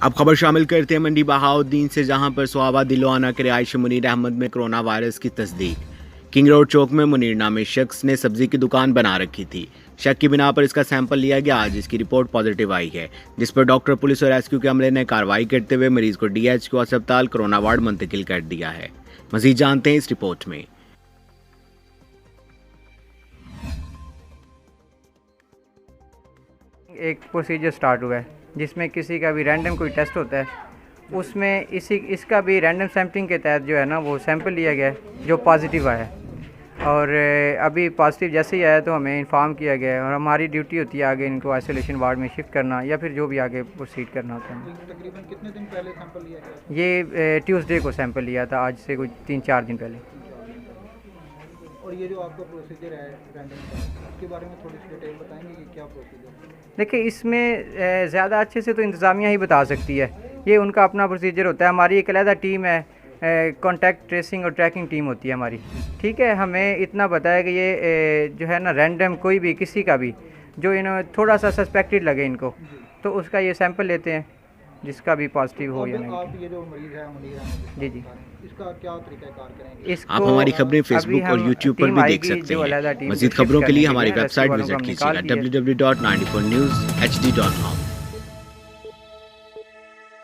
अब खबर शामिल करते हैं मंडी बहाउद्दीन से, जहां पर सुहाबा दिलवाना के रिहायशी मुनीर अहमद में कोरोना वायरस की तस्दीक। किंग रोड चौक में मुनीर नामी शख्स ने सब्जी की दुकान बना रखी थी। शक की बिना पर इसका सैंपल लिया गया, जिसकी रिपोर्ट पॉजिटिव आई है, जिस पर डॉक्टर, पुलिस और रेस्क्यू के अमले ने कार्रवाई करते हुए मरीज को DHQ अस्पताल कोरोना वार्ड मुंतकिल कर दिया है। मजीद जानते हैं इस रिपोर्ट में। एक प्रोसीजर स्टार्ट हुआ है जिसमें किसी का भी रैंडम कोई टेस्ट होता है, उसमें इसका भी रैंडम सैम्पलिंग के तहत जो है ना वो सैंपल लिया गया है जो पॉजिटिव आया है। और अभी पॉजिटिव जैसे ही आया तो हमें इन्फॉर्म किया गया है और हमारी ड्यूटी होती है आगे इनको आइसोलेशन वार्ड में शिफ्ट करना या फिर जो भी आगे प्रोसीड करना होता है। तकरीबन कितने दिन पहले सैंपल लिया गया? ये ट्यूसडे को सैंपल लिया था, आज से कुछ 3-4 दिन पहले। और ये जो आपका प्रोसीजर है रैंडम का, उसके बारे में थोड़ी सी डिटेल बताएंगे कि क्या प्रोसीजर है? देखिए, इसमें ज़्यादा अच्छे से तो इंतज़ामिया ही बता सकती है, ये उनका अपना प्रोसीजर होता है। हमारी एक अलहदा टीम है, कॉन्टैक्ट ट्रेसिंग और ट्रैकिंग टीम होती है हमारी, ठीक है। हमें इतना बताया कि ये जो है ना रैंडम कोई भी किसी का भी जो इन्होंने थोड़ा सा सस्पेक्टेड लगे इनको, तो उसका ये सैंपल लेते हैं जिसका भी पॉजिटिव हो या नहीं। आप ये जो मरीज़ है मुनीर जी, इसका क्या तरीक़ाकार करेंगे? आप हमारी खबरें फेसबुक और यूट्यूब पर भी देख सकते हैं। मजीद खबरों के लिए हमारी वेबसाइट विजिट कीजिएगा www.94newshd.com।